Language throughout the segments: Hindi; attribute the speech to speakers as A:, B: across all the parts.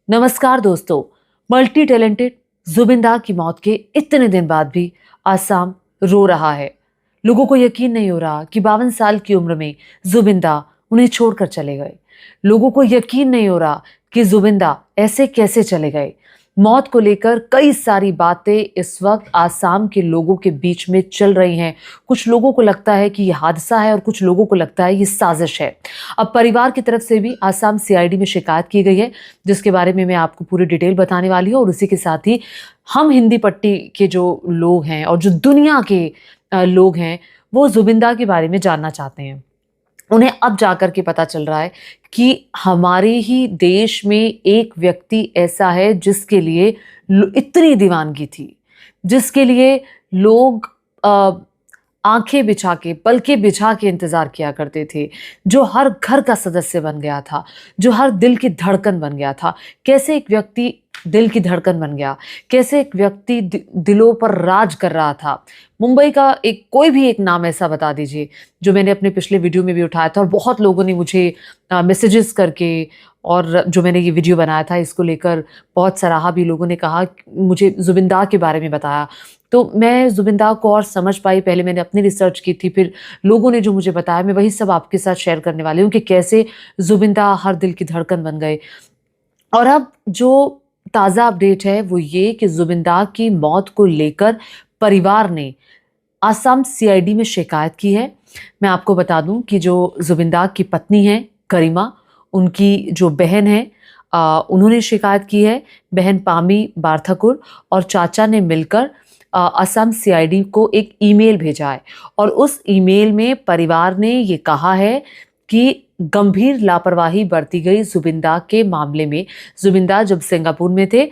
A: नमस्कार दोस्तों। मल्टी टैलेंटेड जुबिन की मौत के इतने दिन बाद भी आसाम रो रहा है। लोगों को यकीन नहीं हो रहा कि 52 साल की उम्र में जुबिन उन्हें छोड़कर चले गए। लोगों को यकीन नहीं हो रहा कि जुबिन ऐसे कैसे चले गए। मौत को लेकर कई सारी बातें इस वक्त आसाम के लोगों के बीच में चल रही हैं। कुछ लोगों को लगता है कि यह हादसा है और कुछ लोगों को लगता है ये साजिश है। अब परिवार की तरफ से भी आसाम सीआईडी में शिकायत की गई है, जिसके बारे में मैं आपको पूरी डिटेल बताने वाली हूँ। और उसी के साथ ही हम हिंदी पट्टी के जो लोग हैं और जो दुनिया के लोग हैं, वो जुबिंदा के बारे में जानना चाहते हैं। उन्हें अब जाकर के पता चल रहा है कि हमारे ही देश में एक व्यक्ति ऐसा है जिसके लिए इतनी दीवानगी थी, जिसके लिए लोग आंखें बिछा के, पलकें बिछा के इंतजार किया करते थे, जो हर घर का सदस्य बन गया था, जो हर दिल की धड़कन बन गया था। कैसे एक व्यक्ति दिल की धड़कन बन गया, कैसे एक व्यक्ति दिलों पर राज कर रहा था। मुंबई का एक कोई भी एक नाम ऐसा बता दीजिए, जो मैंने अपने पिछले वीडियो में भी उठाया था और बहुत लोगों ने मुझे मैसेजेस करके, और जो मैंने ये वीडियो बनाया था इसको लेकर बहुत सराहा भी। लोगों ने कहा, मुझे जुबिन के बारे में बताया, तो मैं जुबिन को और समझ पाई। पहले मैंने अपनी रिसर्च की थी, फिर लोगों ने जो मुझे बताया, मैं वही सब आपके साथ शेयर करने वाली हूँ कि कैसे जुबिन हर दिल की धड़कन बन गए। और अब जो ताज़ा अपडेट है वो ये कि जुबिन की मौत को लेकर परिवार ने आसाम सीआईडी में शिकायत की है। मैं आपको बता दूं कि जो जुबिन की पत्नी है करीमा, उनकी जो बहन है, उन्होंने शिकायत की है। बहन पामी बारथकुर और चाचा ने मिलकर असम सीआईडी को एक ईमेल भेजा है, और उस ईमेल में परिवार ने ये कहा है कि गंभीर लापरवाही बरती गई जुबिन के मामले में। जुबिन जब सिंगापुर में थे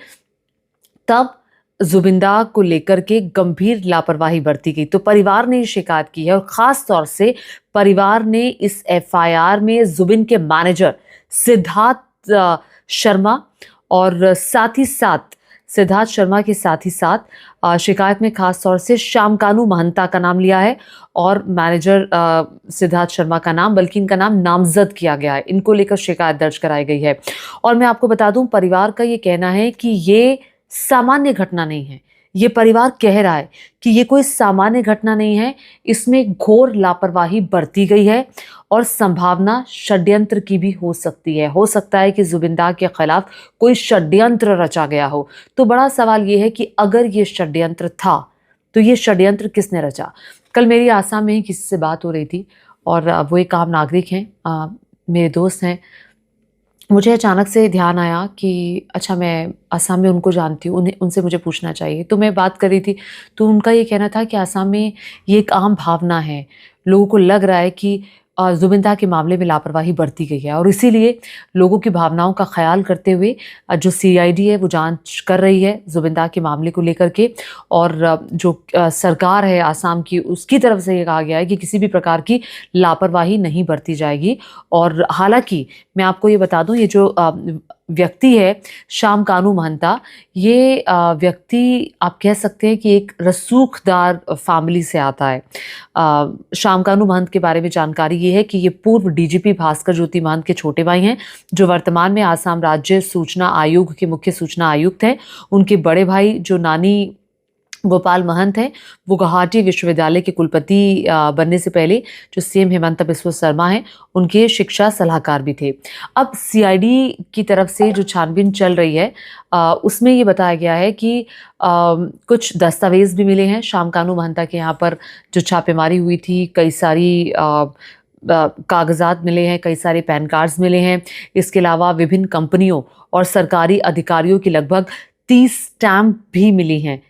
A: तब जुबिन को लेकर के गंभीर लापरवाही बरती गई, तो परिवार ने शिकायत की है। और खास तौर से परिवार ने इस एफआईआर में जुबिन के मैनेजर सिद्धार्थ शर्मा और साथ ही साथ सिद्धार्थ शर्मा के साथ ही साथ शिकायत में खास तौर से श्यामकानू महंता का नाम लिया है, और मैनेजर सिद्धार्थ शर्मा का नाम, बल्कि इनका नाम नामजद किया गया है। इनको लेकर शिकायत दर्ज कराई गई है। और मैं आपको बता दूं, परिवार का ये कहना है कि ये सामान्य घटना नहीं है। ये परिवार कह रहा है कि ये कोई सामान्य घटना नहीं है, इसमें घोर लापरवाही बरती गई है और संभावना षड्यंत्र की भी हो सकती है। हो सकता है कि जुबिन के खिलाफ कोई षड्यंत्र रचा गया हो। तो बड़ा सवाल ये है कि अगर ये षड्यंत्र था तो ये षड्यंत्र किसने रचा। कल मेरी आसाम में ही किसी से बात हो रही थी, और वो एक आम नागरिक हैं, मेरे दोस्त हैं। मुझे अचानक से ध्यान आया कि अच्छा, मैं असम में उनको जानती हूँ, उन्हें उनसे मुझे पूछना चाहिए। तो मैं बात कर रही थी, तो उनका ये कहना था कि असम में ये एक आम भावना है। लोगों को लग रहा है कि जुबिन के मामले में लापरवाही बरती गई है, और इसीलिए लोगों की भावनाओं का ख्याल करते हुए जो सीआईडी है वो जांच कर रही है जुबिन के मामले को लेकर के। और जो सरकार है आसाम की, उसकी तरफ से ये कहा गया है कि किसी भी प्रकार की लापरवाही नहीं बरती जाएगी। और हालांकि मैं आपको ये बता दूं, ये जो व्यक्ति है श्यामकानू महंता, ये व्यक्ति आप कह सकते हैं कि एक रसूखदार फैमिली से आता है। श्यामकानू महंत के बारे में जानकारी ये है कि ये पूर्व डीजीपी भास्कर ज्योति महंत के छोटे भाई हैं, जो वर्तमान में आसाम राज्य सूचना आयोग के मुख्य सूचना आयुक्त हैं। उनके बड़े भाई जो नानी गोपाल महंत हैं, वो गुवाहाटी विश्वविद्यालय के कुलपति बनने से पहले जो सीएम हेमंत बिस्वा शर्मा हैं, उनके शिक्षा सलाहकार भी थे। अब सीआईडी की तरफ से जो छानबीन चल रही है, उसमें ये बताया गया है कि कुछ दस्तावेज भी मिले हैं श्यामकानू महंता के यहाँ पर जो छापेमारी हुई थी। कई सारी कागजात मिले हैं, कई सारे पैन कार्ड्स मिले हैं। इसके अलावा विभिन्न कंपनियों और सरकारी अधिकारियों की लगभग 30 स्टैम्प भी मिली हैं।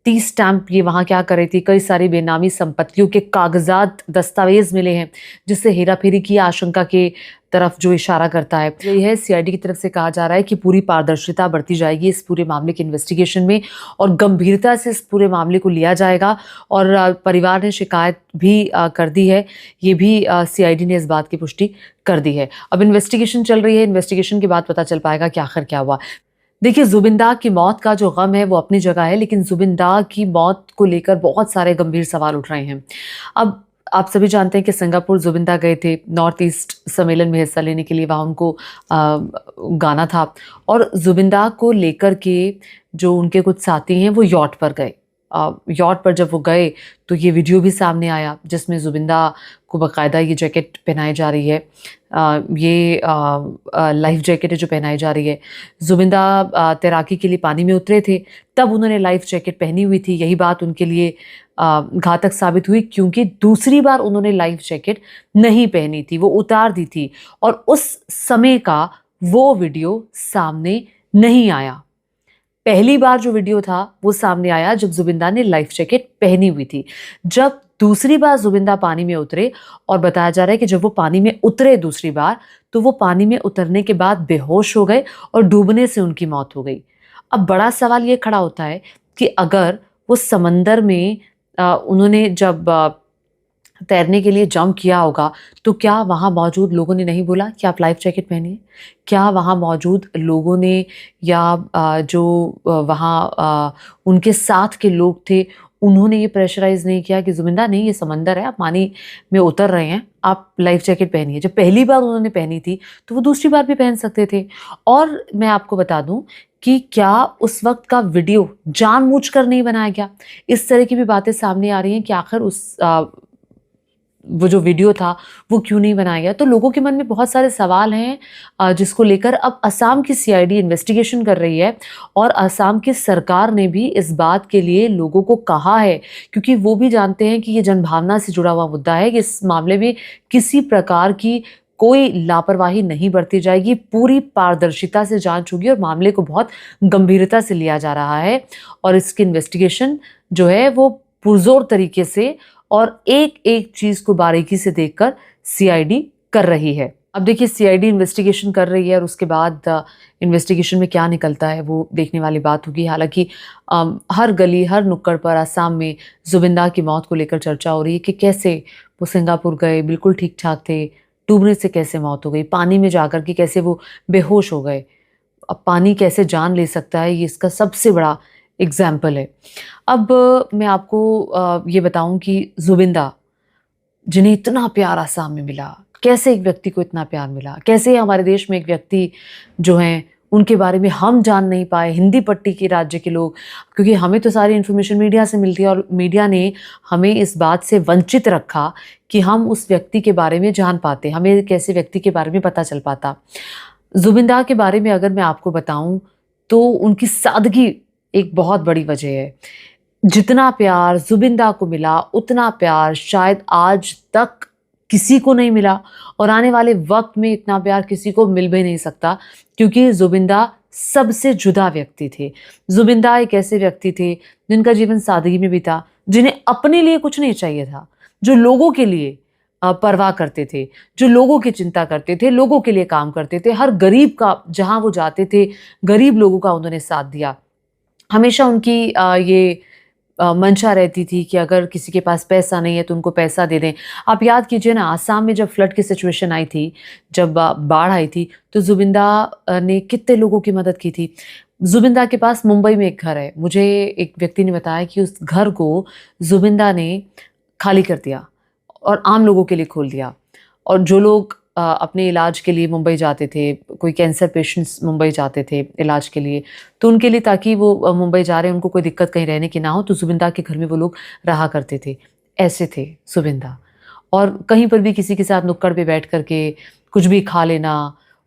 A: 30 स्टैम्प ये वहाँ क्या कर रही थी, कई सारी बेनामी संपत्तियों के कागजात, दस्तावेज मिले हैं, जिससे हेराफेरी की आशंका के तरफ जो इशारा करता है। यही है, सीआईडी की तरफ से कहा जा रहा है कि पूरी पारदर्शिता बरती जाएगी इस पूरे मामले के इन्वेस्टिगेशन में, और गंभीरता से इस पूरे मामले को लिया जाएगा। और परिवार ने शिकायत भी कर दी है, ये भी सीआईडी ने इस बात की पुष्टि कर दी है। अब इन्वेस्टिगेशन चल रही है, इन्वेस्टिगेशन के बाद पता चल पाएगा कि आखिर क्या हुआ। देखिए, जुबिन की मौत का जो गम है वो अपनी जगह है, लेकिन जुबिन की मौत को लेकर बहुत सारे गंभीर सवाल उठ रहे हैं। अब आप सभी जानते हैं कि सिंगापुर जुबिंदा गए थे नॉर्थ ईस्ट सम्मेलन में हिस्सा लेने के लिए, वहाँ उनको गाना था। और जुबिंदा को लेकर के जो उनके कुछ साथी हैं वो यॉट पर गए। यॉट पर जब वो गए तो ये वीडियो भी सामने आया जिसमें जुबिंदा को बाकायदा ये जैकेट पहनाई जा रही है। ये लाइफ जैकेट है जो पहनाई जा रही है। जुबिंदा तैराकी के लिए पानी में उतरे थे, तब उन्होंने लाइफ जैकेट पहनी हुई थी। यही बात उनके लिए घातक साबित हुई, क्योंकि दूसरी बार उन्होंने लाइफ जैकेट नहीं पहनी थी, वो उतार दी थी और उस समय का वो वीडियो सामने नहीं आया। पहली बार जो वीडियो था वो सामने आया जब जुबिंदा ने लाइफ जैकेट पहनी हुई थी। जब दूसरी बार जुबिंदा पानी में उतरे, और बताया जा रहा है कि जब वो पानी में उतरे दूसरी बार, तो वो पानी में उतरने के बाद बेहोश हो गए और डूबने से उनकी मौत हो गई। अब बड़ा सवाल ये खड़ा होता है कि अगर वो समंदर में उन्होंने जब तैरने के लिए जंप किया होगा, तो क्या वहाँ मौजूद लोगों ने नहीं बोला कि आप लाइफ जैकेट पहनिए? क्या वहाँ मौजूद लोगों ने या जो वहाँ उनके साथ के लोग थे, उन्होंने ये प्रेशराइज़ नहीं किया कि जुबिंदा नहीं, ये समंदर है, आप पानी में उतर रहे हैं, आप लाइफ जैकेट पहनिए? जब पहली बार उन्होंने पहनी थी, तो वो दूसरी बार भी पहन सकते थे। और मैं आपको बता दूँ कि क्या उस वक़्त का वीडियो जानबूझकर नहीं बनाया गया? इस तरह की भी बातें सामने आ रही हैं कि आखिर वो जो वीडियो था वो क्यों नहीं बनाया गया? तो लोगों के मन में बहुत सारे सवाल हैं जिसको लेकर अब असम की सीआईडी इन्वेस्टिगेशन कर रही है, और असम की सरकार ने भी इस बात के लिए लोगों को कहा है, क्योंकि वो भी जानते हैं कि ये जनभावना से जुड़ा हुआ मुद्दा है कि इस मामले में किसी प्रकार की कोई लापरवाही नहीं बरती जाएगी, पूरी पारदर्शिता से जांच होगी और मामले को बहुत गंभीरता से लिया जा रहा है। और इसकी इन्वेस्टिगेशन जो है वो पुरजोर तरीके से और एक एक चीज को बारीकी से देखकर सीआईडी कर रही है। अब देखिए, सीआईडी इन्वेस्टिगेशन कर रही है और उसके बाद इन्वेस्टिगेशन में क्या निकलता है वो देखने वाली बात होगी। हालांकि हर गली हर नुक्कड़ पर असम में जुबिंदा की मौत को लेकर चर्चा हो रही है कि कैसे वो सिंगापुर गए, बिल्कुल ठीक ठाक थे, डूबने से कैसे मौत हो गई, पानी में जाकर के कैसे वो बेहोश हो गए। अब पानी कैसे जान ले सकता है, ये इसका सबसे बड़ा एग्जाम्पल है। अब मैं आपको ये बताऊं कि जुबिंदा, जिन्हें इतना प्यार आसाम में मिला, कैसे एक व्यक्ति को इतना प्यार मिला, कैसे हमारे देश में एक व्यक्ति जो हैं उनके बारे में हम जान नहीं पाए, हिंदी पट्टी के राज्य के लोग, क्योंकि हमें तो सारी इन्फॉर्मेशन मीडिया से मिलती है और मीडिया ने हमें इस बात से वंचित रखा कि हम उस व्यक्ति के बारे में जान पाते, हमें कैसे व्यक्ति के बारे में पता चल पाता। जुबिंदा के बारे में अगर मैं आपको बताऊं तो उनकी सादगी एक बहुत बड़ी वजह है। जितना प्यार जुबिंदा को मिला, उतना प्यार शायद आज तक किसी को नहीं मिला, और आने वाले वक्त में इतना प्यार किसी को मिल भी नहीं सकता, क्योंकि जुबिंदा सबसे जुदा व्यक्ति थे। जुबिंदा एक ऐसे व्यक्ति थे जिनका जीवन सादगी में बीता, जिन्हें अपने लिए कुछ नहीं चाहिए था, जो लोगों के लिए परवाह करते थे, जो लोगों की चिंता करते थे, लोगों के लिए काम करते थे। हर गरीब का, जहां वो जाते थे, गरीब लोगों का उन्होंने साथ दिया। हमेशा उनकी ये मंशा रहती थी कि अगर किसी के पास पैसा नहीं है तो उनको पैसा दे दें। आप याद कीजिए ना, आसाम में जब फ्लड की सिचुएशन आई थी, जब बाढ़ आई थी, तो जुबिंदा ने कितने लोगों की मदद की थी। जुबिंदा के पास मुंबई में एक घर है। मुझे एक व्यक्ति ने बताया कि उस घर को जुबिंदा ने खाली कर दिया और आम लोगों के लिए खोल दिया। और जो लोग अपने इलाज के लिए मुंबई जाते थे, कोई कैंसर पेशेंट्स मुंबई जाते थे इलाज के लिए, तो उनके लिए, ताकि वो मुंबई जा रहे हैं, उनको कोई दिक्कत कहीं रहने की ना हो, तो जुबिंदा के घर में वो लोग रहा करते थे। ऐसे थे जुबिंदा। और कहीं पर भी किसी के साथ नुक्कड़ पे बैठ करके कुछ भी खा लेना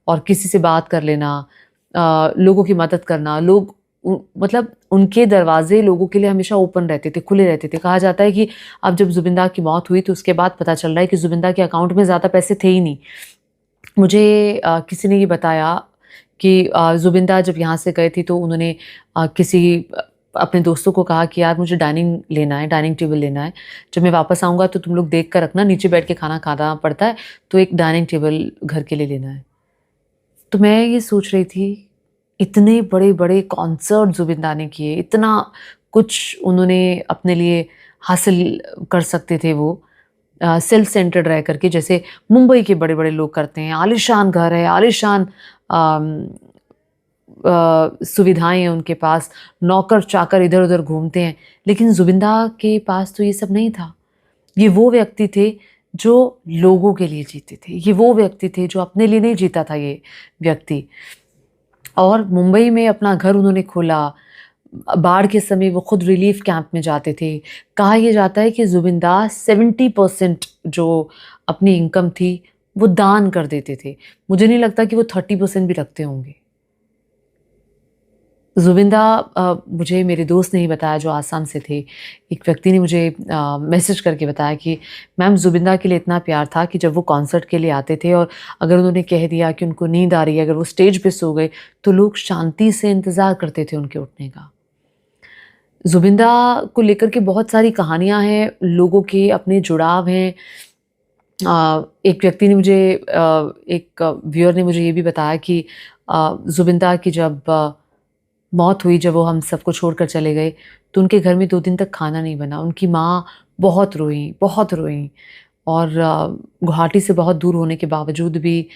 A: और किसी से बात कर लेना, लोगों की मदद करना। लोग मतलब उनके दरवाजे लोगों के लिए हमेशा ओपन रहते थे, खुले रहते थे। कहा जाता है कि अब जब जुबिंदा की मौत हुई तो उसके बाद पता चल रहा है कि जुबिंदा के अकाउंट में ज़्यादा पैसे थे ही नहीं। मुझे किसी ने ये बताया कि जुबिंदा जब यहाँ से गए थे तो उन्होंने अपने दोस्तों को कहा कि यार मुझे डाइनिंग लेना है, डाइनिंग टेबल लेना है, जब मैं वापस आऊँगा तो तुम लोग देख कर रखना, नीचे बैठ के खाना खाना पड़ता है, तो एक डाइनिंग टेबल घर के लिए लेना है। तो मैं ये सोच रही थी, इतने बड़े बड़े कॉन्सर्ट जुबिंदा ने किए, इतना कुछ उन्होंने अपने लिए हासिल कर सकते थे वो सेल्फ सेंटर्ड रह करके, जैसे मुंबई के बड़े बड़े लोग करते हैं। आलिशान घर है, आलिशान सुविधाएं हैं उनके पास, नौकर चाकर इधर उधर घूमते हैं। लेकिन जुबिंदा के पास तो ये सब नहीं था। ये वो व्यक्ति थे जो लोगों के लिए जीते थे, ये वो व्यक्ति थे जो अपने लिए नहीं जीता था ये व्यक्ति। और मुंबई में अपना घर उन्होंने खोला। बाढ़ के समय वो खुद रिलीफ कैंप में जाते थे। कहा यह जाता है कि जुबिन दास 70% जो अपनी इनकम थी वो दान कर देते थे। मुझे नहीं लगता कि वो 30% भी रखते होंगे। जुबिंदा मुझे मेरे दोस्त ने ही बताया जो आसाम से थे। एक व्यक्ति ने मुझे मैसेज करके बताया कि मैम जुबिंदा के लिए इतना प्यार था कि जब वो कॉन्सर्ट के लिए आते थे और अगर उन्होंने कह दिया कि उनको नींद आ रही है, अगर वो स्टेज पे सो गए तो लोग शांति से इंतज़ार करते थे उनके उठने का। जुबिंदा को लेकर के बहुत सारी कहानियाँ हैं, लोगों के अपने जुड़ाव हैं। एक व्यक्ति ने मुझे एक व्यूअर ने मुझे ये भी बताया कि जुबिंदा की जब मौत हुई, जब वो हम सबको छोड़कर चले गए, तो उनके घर में 2 दिन तक खाना नहीं बना। उनकी माँ बहुत रोईं, बहुत रोईं और गुवाहाटी से बहुत दूर होने के बावजूद भी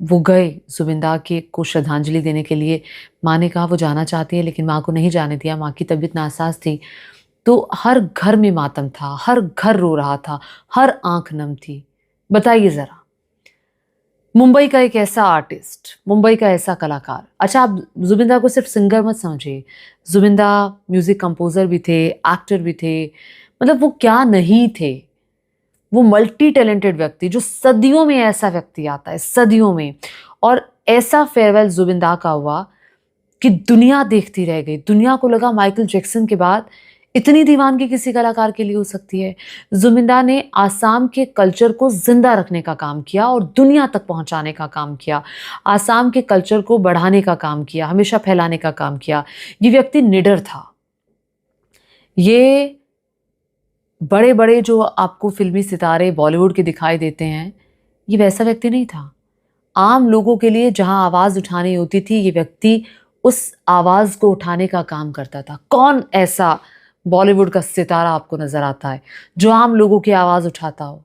A: वो गए जुबिंदा के को श्रद्धांजलि देने के लिए। माँ ने कहा वो जाना चाहती है, लेकिन माँ को नहीं जाने दिया। माँ की तबीयत नासाज थी। तो हर घर में मातम था, हर घर रो रहा था, हर आँख नम थी। बताइए ज़रा, मुंबई का एक ऐसा आर्टिस्ट, मुंबई का ऐसा कलाकार। अच्छा, आप जुबिंदा को सिर्फ सिंगर मत समझिए। जुबिंदा म्यूजिक कंपोजर भी थे, एक्टर भी थे, मतलब वो क्या नहीं थे। वो मल्टी टैलेंटेड व्यक्ति, जो सदियों में ऐसा व्यक्ति आता है, सदियों में। और ऐसा फेयरवेल जुबिंदा का हुआ कि दुनिया देखती रह गई। दुनिया को लगा माइकल जैक्सन के बाद इतनी दीवानगी किसी कलाकार के लिए हो सकती है। जुबिंदा ने आसाम के कल्चर को जिंदा रखने का काम किया और दुनिया तक पहुंचाने का काम किया। आसाम के कल्चर को बढ़ाने का काम किया, हमेशा फैलाने का काम किया। ये व्यक्ति निडर था। ये बड़े बड़े जो आपको फिल्मी सितारे बॉलीवुड के दिखाई देते हैं, ये वैसा व्यक्ति नहीं था। आम लोगों के लिए जहां आवाज उठानी होती थी, ये व्यक्ति उस आवाज को उठाने का काम करता था। कौन ऐसा बॉलीवुड का सितारा आपको नजर आता है जो आम लोगों की आवाज उठाता हो?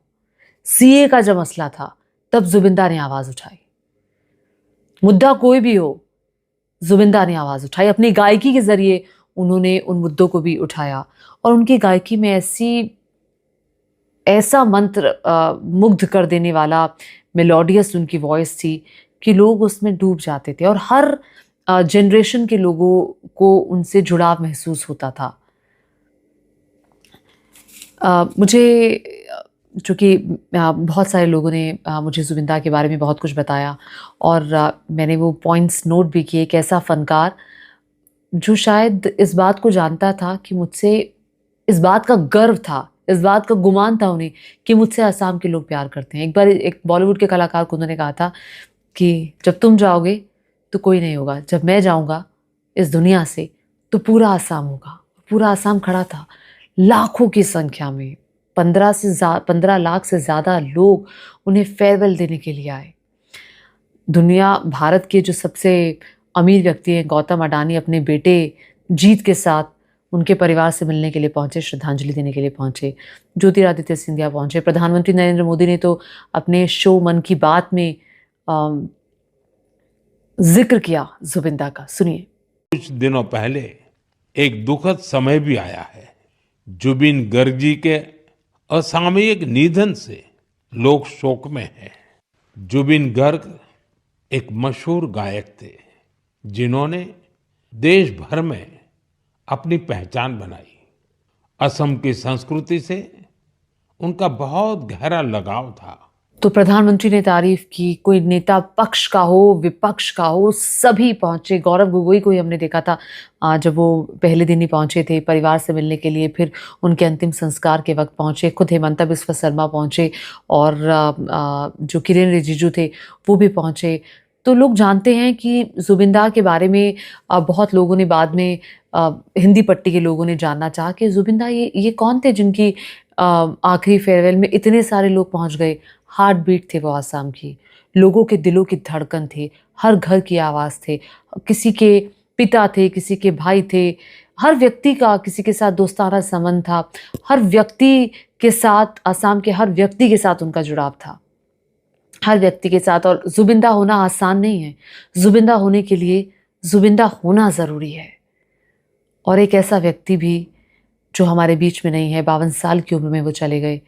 A: सीए का जब मसला था तब जुबिंदा ने आवाज उठाई। मुद्दा कोई भी हो, जुबिंदा ने आवाज उठाई। अपनी गायकी के जरिए उन्होंने उन मुद्दों को भी उठाया और उनकी गायकी में ऐसा मंत्र मुग्ध कर देने वाला मेलोडियस उनकी वॉइस थी कि लोग उसमें डूब जाते थे और हर जनरेशन के लोगों को उनसे जुड़ाव महसूस होता था। मुझे चूँकि बहुत सारे लोगों ने मुझे जुबिंदा के बारे में बहुत कुछ बताया और मैंने वो पॉइंट्स नोट भी किए। एक ऐसा फ़नकार जो शायद इस बात को जानता था कि मुझसे, इस बात का गर्व था, इस बात का गुमान था उन्हें कि मुझसे आसाम के लोग प्यार करते हैं। एक बार एक बॉलीवुड के कलाकार को उन्होंने कहा था कि जब तुम जाओगे तो कोई नहीं होगा, जब मैं जाऊँगा इस दुनिया से तो पूरा आसाम होगा। पूरा आसाम खड़ा था, लाखों की संख्या में। 15 लाख से ज़्यादा लोग उन्हें फेयरवेल देने के लिए आए। भारत के जो सबसे अमीर व्यक्ति हैं गौतम अडानी, अपने बेटे जीत के साथ उनके परिवार से मिलने के लिए पहुंचे, श्रद्धांजलि देने के लिए पहुंचे। ज्योतिरादित्य सिंधिया पहुंचे। प्रधानमंत्री नरेंद्र मोदी ने तो अपने शो मन की बात में जिक्र किया जुबिंदा का। सुनिए।
B: कुछ दिनों पहले एक दुखद समय भी आया है। जुबिन गर्ग जी के असामयिक निधन से लोग शोक में हैं। जुबिन गर्ग एक मशहूर गायक थे जिन्होंने देश भर में अपनी पहचान बनाई। असम की संस्कृति से उनका बहुत गहरा लगाव था।
A: तो प्रधानमंत्री ने तारीफ की। कोई नेता पक्ष का हो, विपक्ष का हो, सभी पहुंचे। गौरव गोगोई को ही हमने देखा था जब वो पहले दिन ही पहुंचे थे परिवार से मिलने के लिए, फिर उनके अंतिम संस्कार के वक्त पहुंचे। खुद हेमंता बिस्वा शर्मा पहुंचे और जो किरेन रिजिजू थे वो भी पहुंचे। तो लोग जानते हैं कि जुबिंदा के बारे में बहुत लोगों ने बाद में हिंदी पट्टी के लोगों ने जानना चाहा कि जुबिंदा ये कौन थे जिनकी आखिरी फेयरवेल में इतने सारे लोग पहुंच गए। हार्ट बीट थे वो आसाम की, लोगों के दिलों की धड़कन थे, हर घर की आवाज़ थे। किसी के पिता थे, किसी के भाई थे, हर व्यक्ति का किसी के साथ दोस्ताना संबंध था। हर व्यक्ति के साथ, आसाम के हर व्यक्ति के साथ उनका जुड़ाव था, हर व्यक्ति के साथ। और जुबिंदा होना आसान नहीं है। जुबिंदा होने के लिए जुबिंदा होना ज़रूरी है। और एक ऐसा व्यक्ति भी जो हमारे बीच में नहीं है, 52 साल की उम्र में वो चले गए,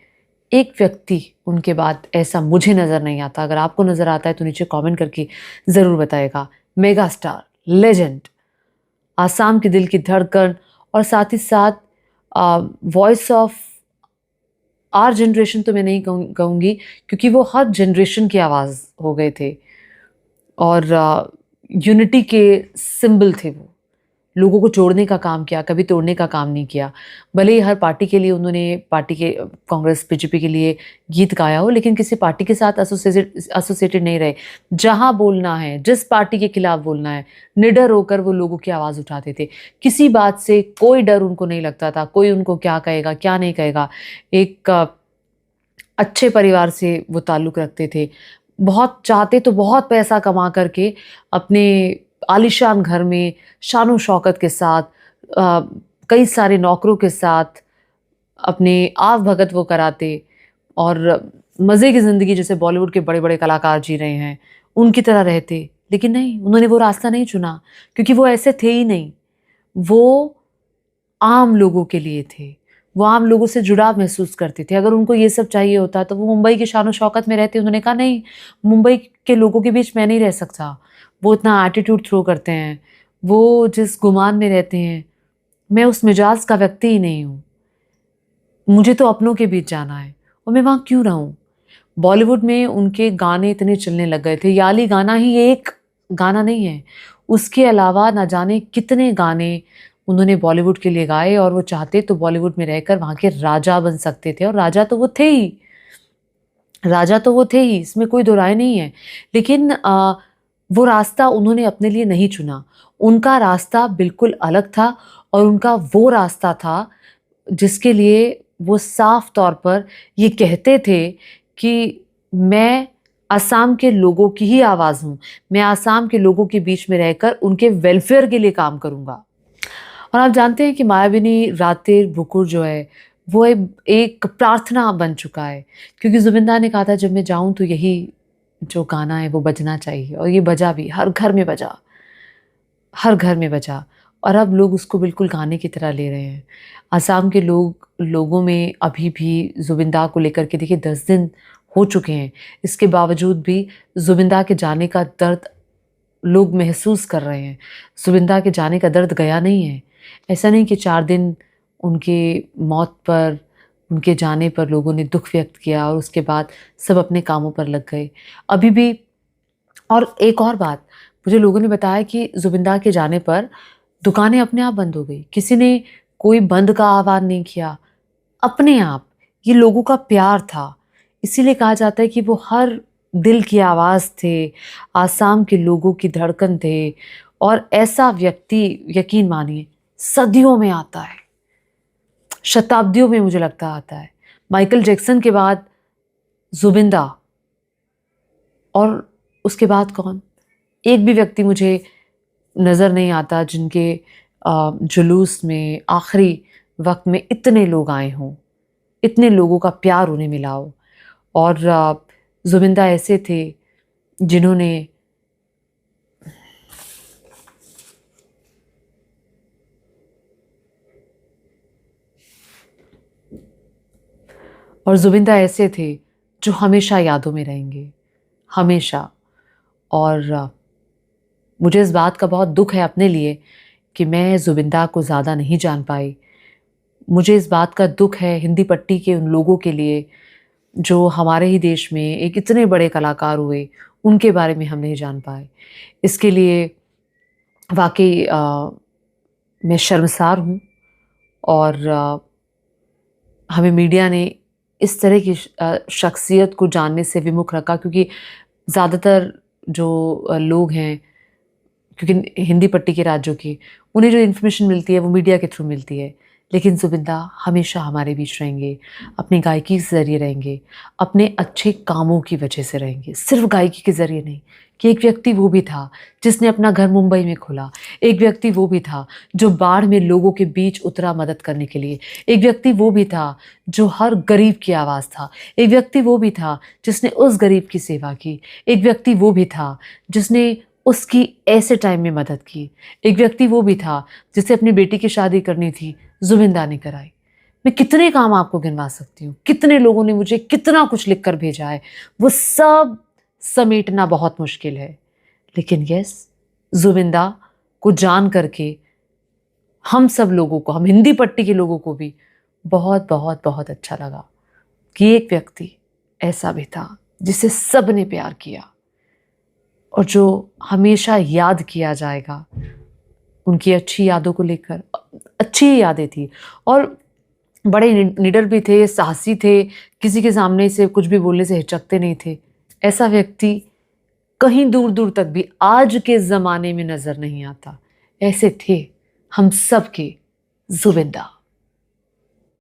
A: एक व्यक्ति उनके बाद ऐसा मुझे नज़र नहीं आता, अगर आपको नज़र आता है तो नीचे कमेंट करके ज़रूर बताएगा। मेगा स्टार, लेजेंड, आसाम के दिल की धड़कन, और साथ ही साथ वॉइस ऑफ आर जनरेशन तो मैं नहीं कहूँगी, क्योंकि वो हर जनरेशन की आवाज़ हो गए थे, और यूनिटी के सिंबल थे वो। लोगों को जोड़ने का काम किया, कभी तोड़ने का काम नहीं किया। भले ही हर पार्टी के लिए उन्होंने, पार्टी के कांग्रेस बीजेपी के लिए गीत गाया हो, लेकिन किसी पार्टी के साथ एसोसिएटेड नहीं रहे। जहां बोलना है, जिस पार्टी के खिलाफ बोलना है, निडर होकर वो लोगों की आवाज़ उठाते थे। किसी बात से कोई डर उनको नहीं लगता था, कोई उनको क्या कहेगा क्या नहीं कहेगा। एक अच्छे परिवार से वो ताल्लुक़ रखते थे। बहुत चाहते तो बहुत पैसा कमा करके अपने आलीशान घर में शान शौकत के साथ, कई सारे नौकरों के साथ अपने आव भगत वो कराते, और मज़े की ज़िंदगी जैसे बॉलीवुड के बड़े बड़े कलाकार जी रहे हैं उनकी तरह रहते। लेकिन नहीं, उन्होंने वो रास्ता नहीं चुना, क्योंकि वो ऐसे थे ही नहीं। वो आम लोगों के लिए थे, वो आम लोगों से जुड़ाव महसूस करते थे। अगर उनको ये सब चाहिए होता तो वो मुंबई की शान शौकत में रहते। उन्होंने कहा नहीं, मुंबई के लोगों के बीच मैं नहीं रह सकता, वो इतना एटीट्यूड थ्रो करते हैं, वो जिस गुमान में रहते हैं, मैं उस मिजाज का व्यक्ति ही नहीं हूँ। मुझे तो अपनों के बीच जाना है, और मैं वहाँ क्यों रहूँ। बॉलीवुड में उनके गाने इतने चलने लग गए थे। याली गाना ही एक गाना नहीं है, उसके अलावा ना जाने कितने गाने उन्होंने बॉलीवुड के लिए गाए, और वो चाहते तो बॉलीवुड में रहकर वहाँ के राजा बन सकते थे, और राजा तो वो थे ही, राजा तो वो थे ही, इसमें कोई दो राय नहीं है। लेकिन वो रास्ता उन्होंने अपने लिए नहीं चुना। उनका रास्ता बिल्कुल अलग था, और उनका वो रास्ता था जिसके लिए वो साफ तौर पर ये कहते थे कि मैं असम के लोगों की ही आवाज़ हूँ, मैं असम के लोगों के बीच में रहकर उनके वेलफेयर के लिए काम करूँगा। और आप जानते हैं कि मायाविनी रातेर बुकुर जो है वो एक प्रार्थना बन चुका है, क्योंकि जुबिंदा ने कहा था जब मैं जाऊं तो यही जो गाना है वो बजना चाहिए, और ये बजा भी, हर घर में बजा, हर घर में बजा। और अब लोग उसको बिल्कुल गाने की तरह ले रहे हैं। असम के लोगों में अभी भी जुबिंदा को लेकर के, देखिए 10 दिन हो चुके हैं, इसके बावजूद भी जुबिंदा के जाने का दर्द लोग महसूस कर रहे हैं। जुबिंदा के जाने का दर्द गया नहीं है। ऐसा नहीं कि 4 दिन उनके मौत पर, उनके जाने पर लोगों ने दुख व्यक्त किया और उसके बाद सब अपने कामों पर लग गए। अभी भी, और एक और बात, मुझे लोगों ने बताया कि जुबिंदा के जाने पर दुकानें अपने आप बंद हो गई। किसी ने कोई बंद का आह्वान नहीं किया, अपने आप। ये लोगों का प्यार था। इसीलिए कहा जाता है कि वो हर दिल की आवाज़ थे, आसाम के लोगों की धड़कन थे। और ऐसा व्यक्ति, यकीन मानिए, सदियों में आता है, शताब्दियों में मुझे लगता आता है। माइकल जैक्सन के बाद जुबिंदा, और उसके बाद कौन? एक भी व्यक्ति मुझे नज़र नहीं आता जिनके जुलूस में आखिरी वक्त में इतने लोग आए हों, इतने लोगों का प्यार उन्हें मिला हो। और जुबिंदा ऐसे थे जिन्होंने जो हमेशा यादों में रहेंगे, हमेशा। और मुझे इस बात का बहुत दुख है अपने लिए कि मैं जुबिंदा को ज़्यादा नहीं जान पाई। मुझे इस बात का दुख है हिंदी पट्टी के उन लोगों के लिए जो हमारे ही देश में एक इतने बड़े कलाकार हुए, उनके बारे में हम नहीं जान पाए। इसके लिए वाक़ई मैं शर्मसार हूँ। और हमें मीडिया ने इस तरह की शख्सियत को जानने से विमुख रखा, क्योंकि ज़्यादातर जो लोग हैं, क्योंकि हिंदी पट्टी के राज्यों की, उन्हें जो इन्फॉर्मेशन मिलती है वो मीडिया के थ्रू मिलती है। लेकिन जुबिंदा हमेशा हमारे बीच रहेंगे, अपनी गायकी के ज़रिए रहेंगे, अपने अच्छे कामों की वजह से रहेंगे, सिर्फ गायकी के ज़रिए नहीं। कि एक व्यक्ति वो भी था जिसने अपना घर मुंबई में खोला, एक व्यक्ति वो भी था जो बाढ़ में लोगों के बीच उतरा मदद करने के लिए, एक व्यक्ति वो भी था जो हर गरीब की आवाज़ था, एक व्यक्ति वो भी था जिसने उस गरीब की सेवा की, एक व्यक्ति वो भी था जिसने उसकी ऐसे टाइम में मदद की, एक व्यक्ति वो भी था जिसे अपनी बेटी की शादी करनी थी, जुबिंदा ने कराई। मैं कितने काम आपको गिनवा सकती हूँ, कितने लोगों ने मुझे कितना कुछ लिखकर भेजा है, वो सब समेटना बहुत मुश्किल है। लेकिन यस, जुबिंदा को जान करके हम सब लोगों को, हम हिंदी पट्टी के लोगों को भी बहुत बहुत बहुत अच्छा लगा कि एक व्यक्ति ऐसा भी था जिसे सब ने प्यार किया और जो हमेशा याद किया जाएगा। उनकी अच्छी यादों को लेकर अच्छी ही यादें थी और बड़े निडर भी थे, साहसी थे, किसी के सामने से कुछ भी बोलने से हिचकते नहीं थे। ऐसा व्यक्ति कहीं दूर दूर तक भी आज के ज़माने में नज़र नहीं आता। ऐसे थे हम सब के जुबिंदा।